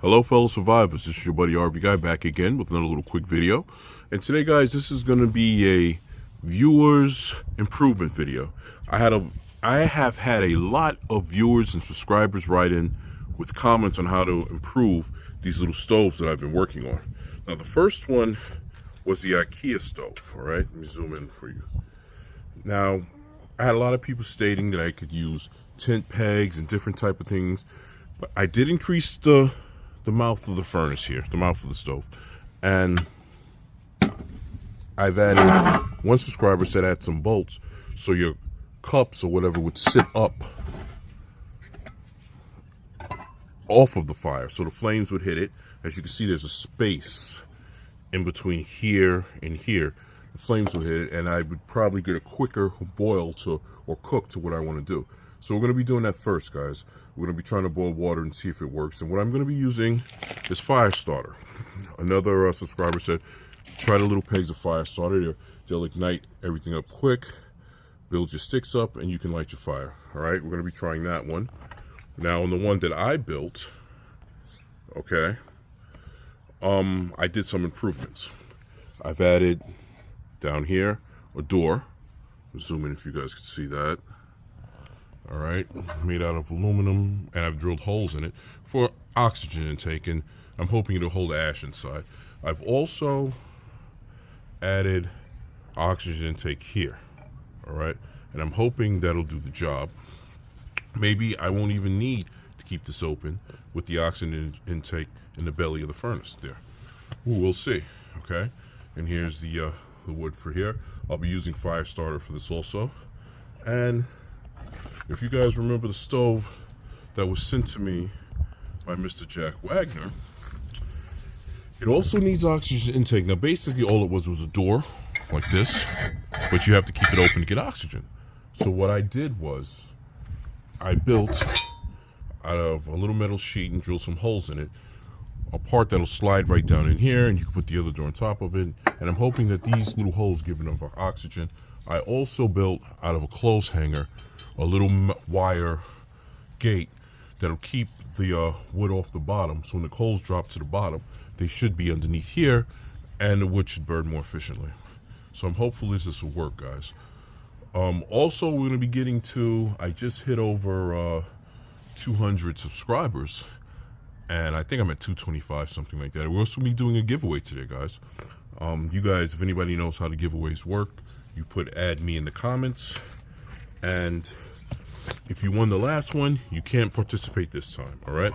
Hello fellow survivors, this is your buddy RV Guy back again with another little quick video. And today guys, this is going to be a viewers improvement video. I have had a lot of viewers and subscribers write in with comments on how to improve these little stoves that I've been working on. Now the first one was the IKEA stove, alright? Let me zoom in for you. Now, I had a lot of people stating that I could use tent pegs and different type of things, but I did increase the mouth of the furnace here, the mouth of the stove, and I've added, one subscriber said add some bolts so your cups or whatever would sit up off of the fire so the flames would hit it. As you can see, there's a space in between here and here. The flames would hit it and I would probably get a quicker boil to or cook to what I want to do. So we're going to be doing that first, guys. We're going to be trying to boil water and see if it works. And what I'm going to be using is fire starter. Another subscriber said, try the little pegs of fire starter. They'll ignite everything up quick, build your sticks up, and you can light your fire. All right, we're going to be trying that one. Now, on the one that I built, okay, I did some improvements. I've added down here a door. I'll zoom in if you guys can see that. All right, made out of aluminum, and I've drilled holes in it for oxygen intake, and I'm hoping it'll hold ash inside. I've also added oxygen intake here, all right, and I'm hoping that'll do the job. Maybe I won't even need to keep this open with the oxygen intake in the belly of the furnace there. Ooh, we'll see, okay? And here's the wood for here. I'll be using fire starter for this also. And if you guys remember the stove that was sent to me by Mr. Jack Wagner, it also needs oxygen intake. Now basically all it was a door like this, but you have to keep it open to get oxygen. So what I did was I built out of a little metal sheet and drilled some holes in it, a part that'll slide right down in here, and you can put the other door on top of it. And I'm hoping that these little holes give enough oxygen. I also built out of a clothes hanger a little wire gate that'll keep the wood off the bottom, so when the coals drop to the bottom, they should be underneath here, and the wood should burn more efficiently. So I'm hopeful this will work, guys. Also, we're going to be getting to, I just hit over 200 subscribers, and I think I'm at 225, something like that. We're also going to be doing a giveaway today, guys. You guys, if anybody knows how the giveaways work, you put add me in the comments, and if you won the last one, you can't participate this time, all right?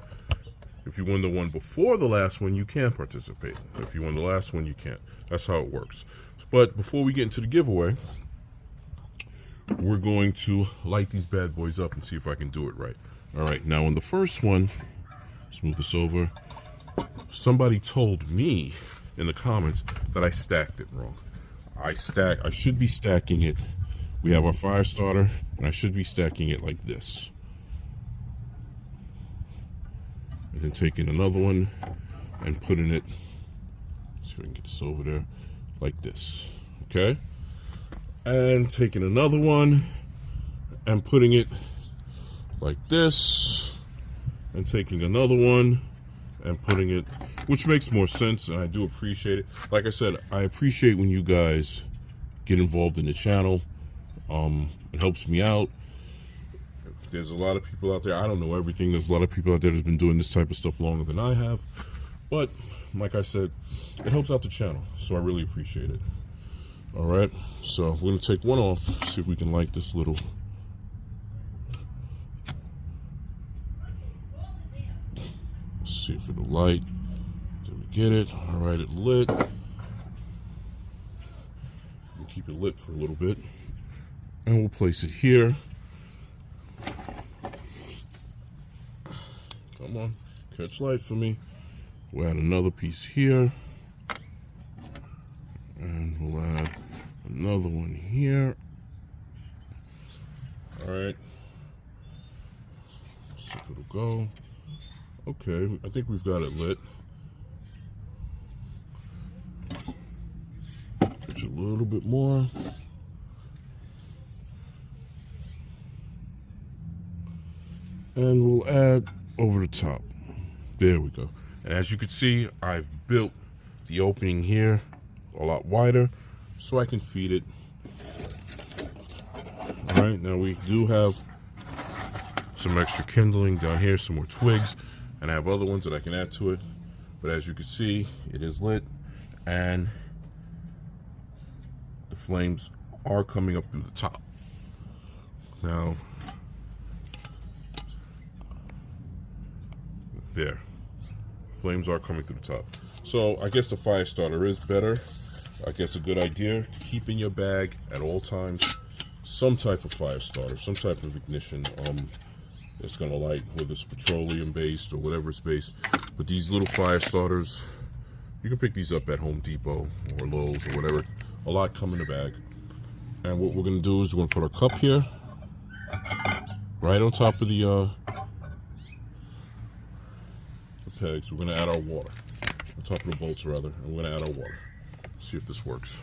If you won the one before the last one, you can participate. If you won the last one, you can't. That's how it works. But before we get into the giveaway, we're going to light these bad boys up and see if I can do it right. All right, now on the first one, let's move this over. Somebody told me in the comments that I stacked it wrong. I should be stacking it. We have our fire starter, and I should be stacking it like this. And then taking another one and putting it, see if I can get this over there, like this, okay? And taking another one and putting it like this, and taking another one and putting it, which makes more sense, and I do appreciate it. Like I said, I appreciate when you guys get involved in the channel. It helps me out. There's a lot of people out there, I don't know everything. There's a lot of people out there that's been doing this type of stuff longer than I have. But, like I said, it helps out the channel, so I really appreciate it. All right, so we're going to take one off, see if we can light this little. Let's see if it'll light. Did we get it? All right, it lit. We'll keep it lit for a little bit. And we'll place it here. Come on, catch light for me. We'll add another piece here. And we'll add another one here. All right. See if it'll go. Okay, I think we've got it lit. Just a little bit more. And we'll add over the top. There we go. And as you can see, I've built the opening here a lot wider so I can feed it. All right, now we do have some extra kindling down here, some more twigs, and I have other ones that I can add to it. But as you can see, it is lit and the flames are coming up through the top. Now, there, flames are coming through the top. So I guess the fire starter is better. I guess a good idea to keep in your bag at all times some type of fire starter, some type of ignition. It's gonna light, whether it's petroleum based or whatever it's based. But these little fire starters, you can pick these up at Home Depot or Lowe's or whatever. A lot come in the bag. And what we're gonna do is we're gonna put our cup here, right on top of the pegs. We're gonna add our water, on top of the bolts rather, and we're gonna add our water. See if this works.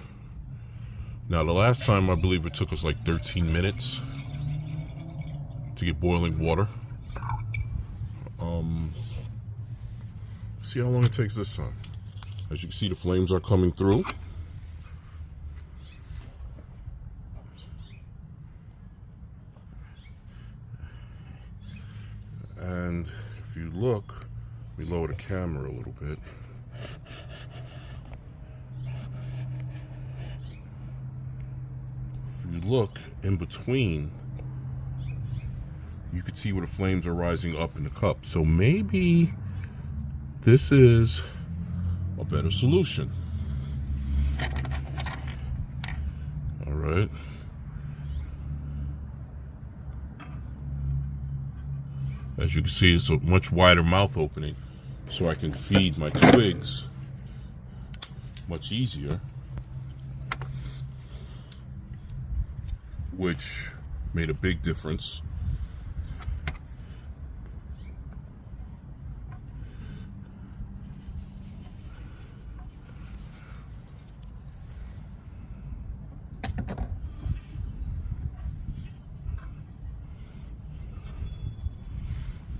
Now the last time I believe it took us like 13 minutes to get boiling water. See how long it takes this time. As you can see, the flames are coming through. And if you look, we lower the camera a little bit. If you look in between, you can see where the flames are rising up in the cup. So maybe this is a better solution. All right. As you can see, it's a much wider mouth opening, so I can feed my twigs much easier, which made a big difference.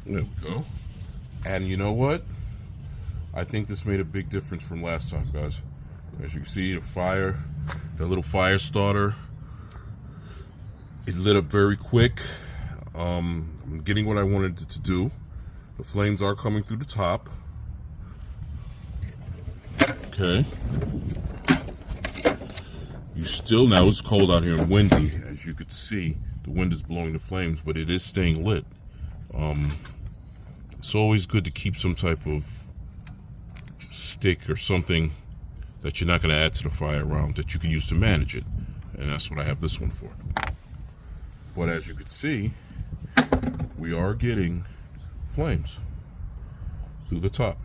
There we go. And you know what? I think this made a big difference from last time, guys. As you can see, the little fire starter, it lit up very quick. I'm getting what I wanted it to do. The flames are coming through the top. Okay. Now it's cold out here and windy. As you can see, the wind is blowing the flames, but it is staying lit. It's always good to keep some type of stick or something that you're not going to add to the fire around that you can use to manage it. And that's what I have this one for. But as you can see, we are getting flames through the top.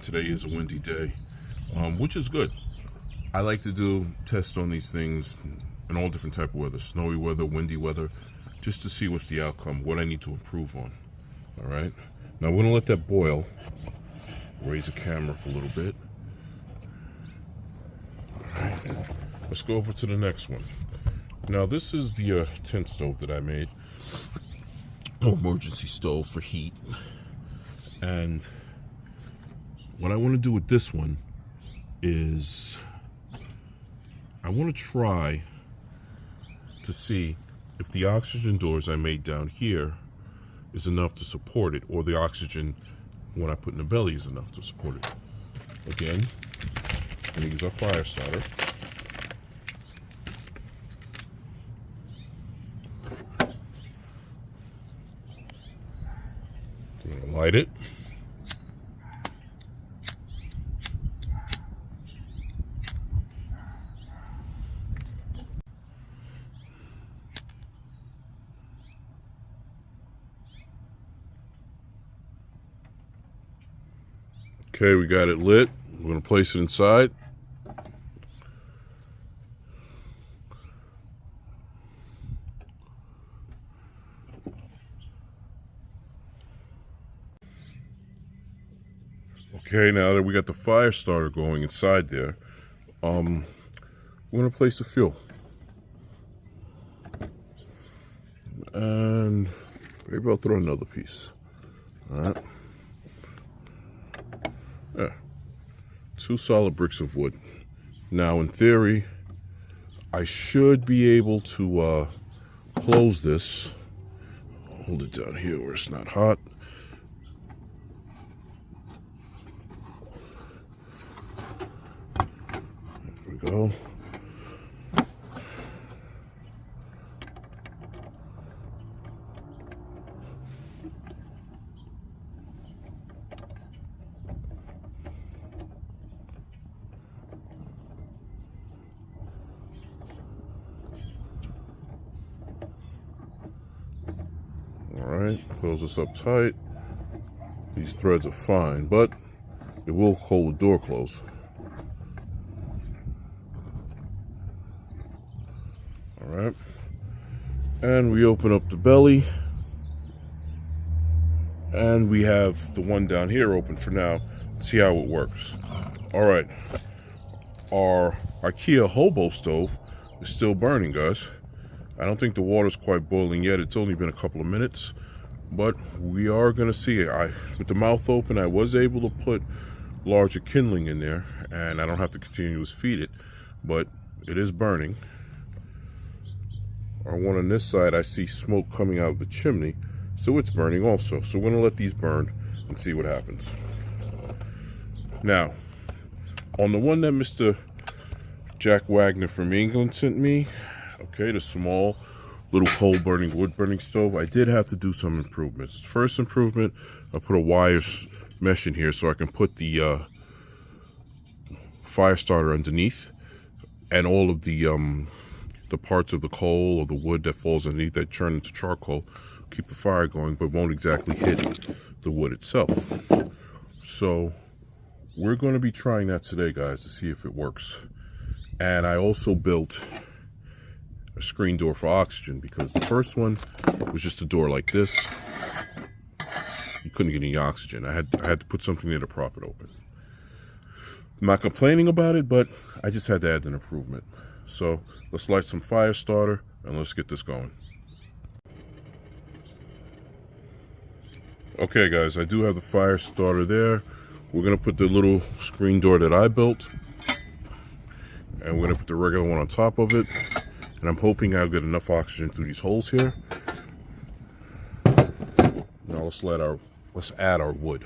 Today is a windy day, which is good. I like to do tests on these things in all different type of weather, snowy weather, windy weather, just to see what's the outcome, what I need to improve on. All right, now we're gonna let that boil. Raise the camera up a little bit. All right, let's go over to the next one. Now this is the tent stove that I made, emergency stove for heat. And what I want to do with this one is I want to try to see if the oxygen doors I made down here is enough to support it, or the oxygen when I put in the belly is enough to support it. Again, I'm going to use our fire starter. I'm going to light it. Okay, we got it lit. We're going to place it inside. Okay, now that we got the fire starter going inside there, we're going to place the fuel. And maybe I'll throw another piece. All right. Yeah. 2 solid bricks of wood. Now, in theory, I should be able to close this. Hold it down here where it's not hot. There we go. Alright, close this up tight. These threads are fine, but it will hold the door closed. Alright. And we open up the belly. And we have the one down here open for now. Let's see how it works. Alright. Our IKEA hobo stove is still burning, guys. I don't think the water's quite boiling yet. It's only been a couple of minutes, but we are going to see it. With the mouth open, I was able to put larger kindling in there, and I don't have to continuously feed it, but it is burning. Our one on this side, I see smoke coming out of the chimney, so it's burning also. So we're going to let these burn and see what happens. Now, on the one that Mr. Jack Wagner from England sent me, okay, the small little coal burning, wood burning stove, I did have to do some improvements. First improvement, I put a wire mesh in here so I can put the fire starter underneath, and all of the parts of the coal or the wood that falls underneath that turn into charcoal, keep the fire going, but won't exactly hit the wood itself. So we're going to be trying that today, guys, to see if it works. And I also built a screen door for oxygen, because the first one was just a door like this. You couldn't get any oxygen. I had to put something there to prop it open. I'm not complaining about it, but I just had to add an improvement. So let's light some fire starter and let's get this going. Okay, guys, I do have the fire starter there. We're gonna put the little screen door that I built, and we're gonna put the regular one on top of it. And I'm hoping I'll get enough oxygen through these holes here. Now let's add our wood.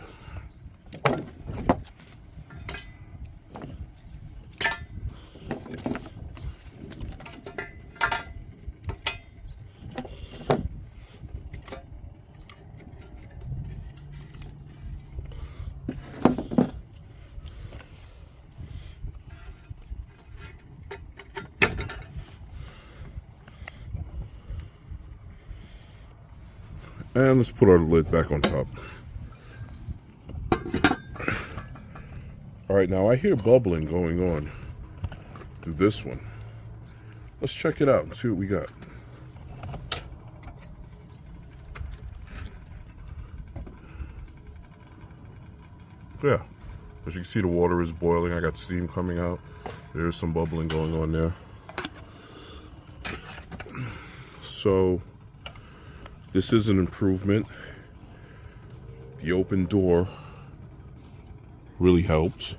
And let's put our lid back on top. All right, now I hear bubbling going on through this one. Let's check it out and see what we got. Yeah, as you can see, the water is boiling. I got steam coming out. There's some bubbling going on there. So this is an improvement. The open door really helped.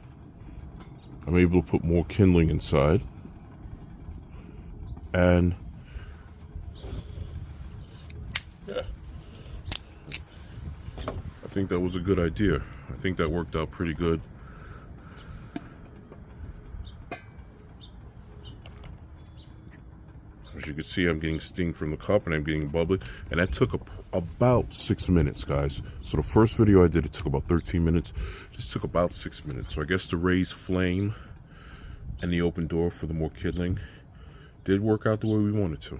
I'm able to put more kindling inside. And yeah, I think that was a good idea. I think that worked out pretty good. As you can see, I'm getting steam from the cup and I'm getting bubbly. And that took about 6 minutes, guys. So the first video I did, it took about 13 minutes. This took about 6 minutes. So I guess the raised flame and the open door for the more kindling did work out the way we wanted to.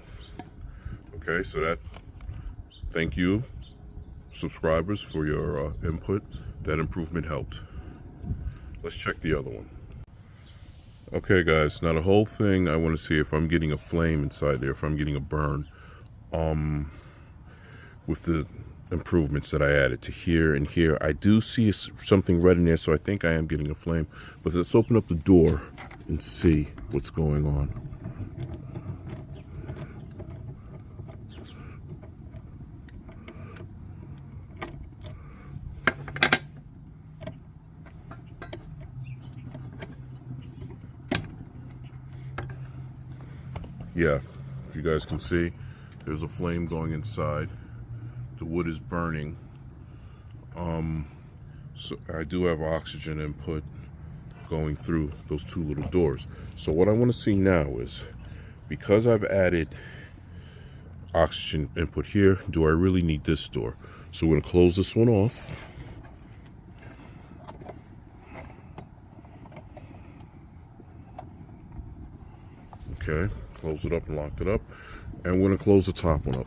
Okay, so that, thank you, subscribers, for your input. That improvement helped. Let's check the other one. Okay, guys, now the whole thing, I want to see if I'm getting a flame inside there, if I'm getting a burn. With the improvements that I added to here and here. I do see something red in there, so I think I am getting a flame. But let's open up the door and see what's going on. Yeah, if you guys can see, there's a flame going inside. The wood is burning. So I do have oxygen input going through those two little doors. So what I want to see now is, because I've added oxygen input here, do I really need this door? So we're going to close this one off. Okay, close it up and locked it up. And we're going to close the top one up.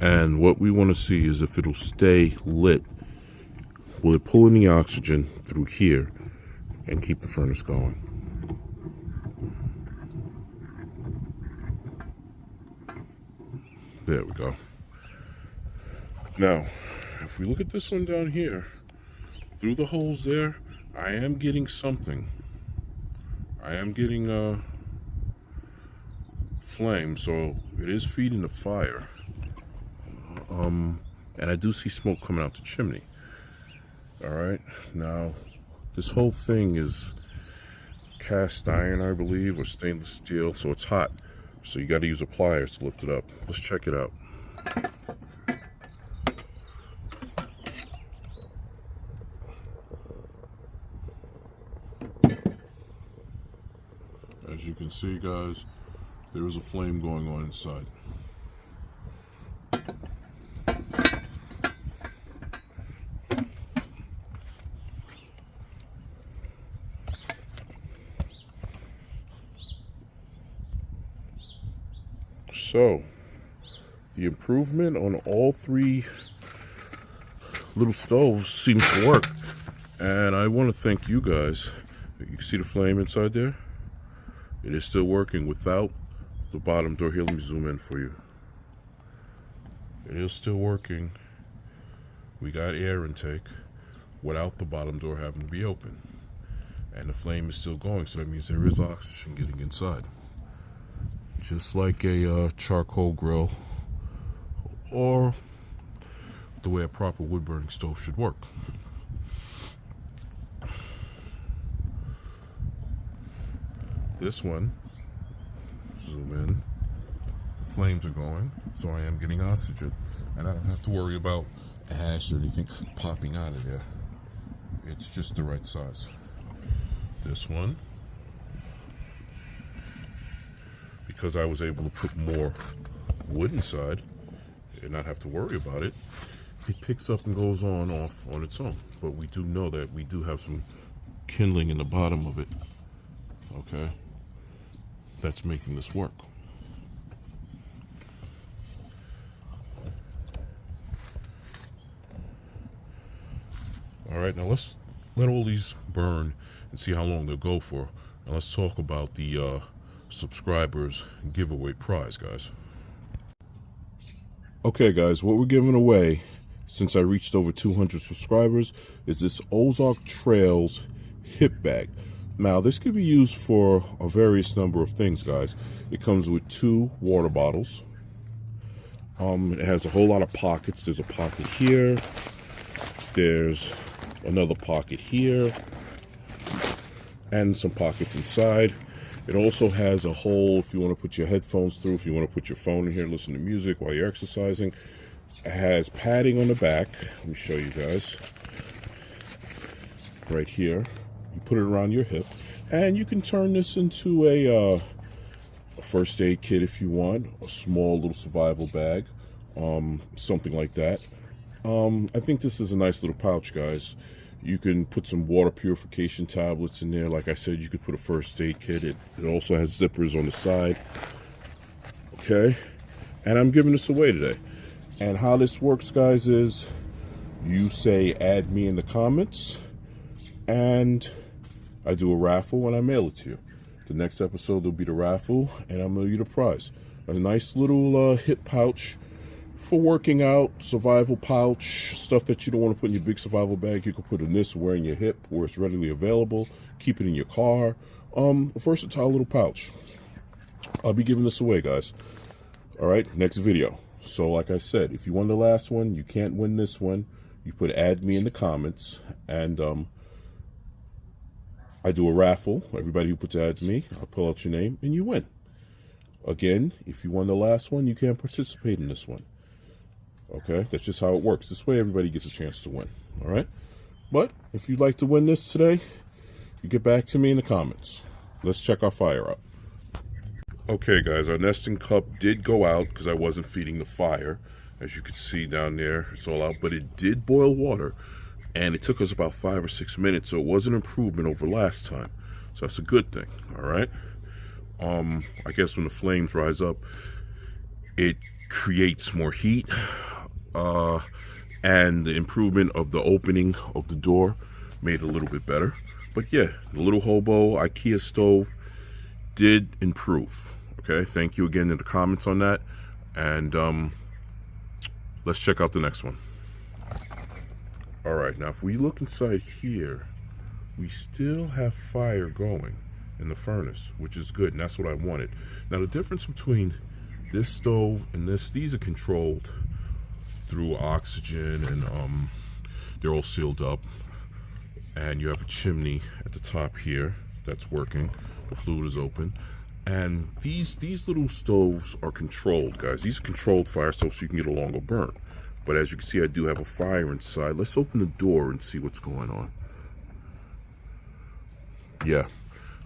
And what we want to see is if it'll stay lit. Will it pull in the oxygen through here and keep the furnace going? There we go. Now, if we look at this one down here, through the holes there, I am getting something. I am getting flame, so it is feeding the fire. And I do see smoke coming out the chimney. All right, now this whole thing is cast iron, I believe, or stainless steel, so it's hot. So you got to use a pliers to lift it up. Let's check it out. As you can see, guys, there is a flame going on inside. So, the improvement on all three little stoves seems to work. And I want to thank you guys. You see the flame inside there? It is still working without the bottom door. Here, let me zoom in for you. It is still working. We got air intake without the bottom door having to be open. And the flame is still going, so that means there is oxygen getting inside. Just like a charcoal grill, or the way a proper wood burning stove should work. This one, zoom in, the flames are going, so I am getting oxygen, and I don't have to worry about ash or anything popping out of there. It's just the right size. This one, because I was able to put more wood inside and not have to worry about it, it picks up and goes on off on its own. But we do know that we do have some kindling in the bottom of it. Okay, that's making this work. All right, now let's let all these burn and see how long they'll go for. And let's talk about the subscribers giveaway prize, guys. Okay, guys, what we're giving away since I reached over 200 subscribers is this Ozark Trails hip bag. Now, this could be used for a various number of things, guys. It comes with 2 water bottles. It has a whole lot of pockets. There's a pocket here. There's another pocket here. And some pockets inside. It also has a hole if you want to put your headphones through, if you want to put your phone in here, listen to music while you're exercising. It has padding on the back. Let me show you guys. Right here. You put it around your hip. And you can turn this into a first aid kit if you want. A small little survival bag. Something like that. I think this is a nice little pouch, guys. You can put some water purification tablets in there. Like I said, you could put a first aid kit. It also has zippers on the side. Okay. And I'm giving this away today. And how this works, guys, is you say add me in the comments, and I do a raffle and I mail it to you. The next episode will be the raffle, and I'll mail you the prize. A nice little hip pouch for working out, survival pouch, stuff that you don't want to put in your big survival bag. You can put in this, wear in your hip, where it's readily available. Keep it in your car. A versatile little pouch. I'll be giving this away, guys. All right, next video. So like I said, if you won the last one, you can't win this one. You put add me in the comments, and I do a raffle. Everybody who puts add me, I'll pull out your name and you win. Again, if you won the last one, you can't participate in this one. Okay, that's just how it works. This way everybody gets a chance to win. All right, but if you'd like to win this today, you get back to me in the comments. Let's check our fire out. Okay guys, our nesting cup did go out because I wasn't feeding the fire. As you can see down there, it's all out, but it did boil water, and it took us about 5 or 6 minutes, so it was an improvement over last time. So that's a good thing. All right. I guess when the flames rise up, it creates more heat, and the improvement of the opening of the door made it a little bit better. But yeah, the little hobo IKEA stove did improve. Okay, thank you again in the comments on that, and let's check out the next one. All right, now if we look inside here, we still have fire going in the furnace, which is good, and that's what I wanted. Now the difference between this stove and this, these are controlled through oxygen, and they're all sealed up, and you have a chimney at the top here that's working. The fluid is open, and these little stoves are controlled, guys. These are controlled fire stoves, so you can get a longer burn. But as you can see, I do have a fire inside. Let's open the door and see what's going on. Yeah,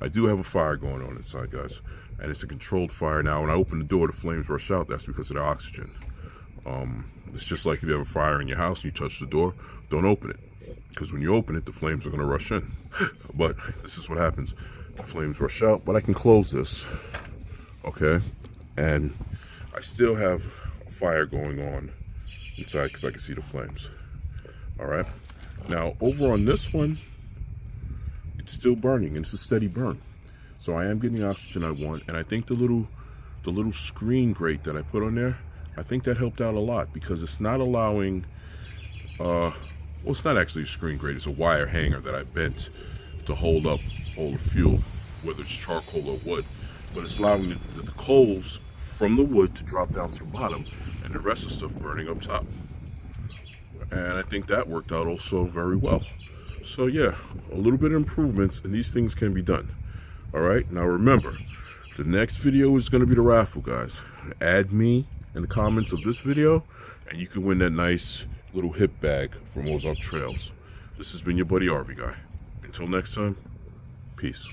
I do have a fire going on inside, guys, and it's a controlled fire. Now when I open the door, the flames rush out. That's because of the oxygen. It's just like if you have a fire in your house and you touch the door, don't open it, because when you open it, the flames are going to rush in. But this is what happens. The flames rush out, but I can close this, okay? And I still have a fire going on inside because I can see the flames. All right, now over on this one, it's still burning, and it's a steady burn. So I am getting the oxygen I want, and I think the little screen grate that I put on there, I think that helped out a lot, because it's not allowing, well, it's not actually a screen grate, it's a wire hanger that I bent to hold up all the fuel, whether it's charcoal or wood, but it's allowing the coals from the wood to drop down to the bottom, and the rest of the stuff burning up top. And I think that worked out also very well. So yeah, a little bit of improvements, and these things can be done. All right, now remember, the next video is going to be the raffle, guys. Add me in the comments of this video, and you can win that nice little hip bag from Ozark Trails. This has been your buddy RV Guy. Until next time, peace.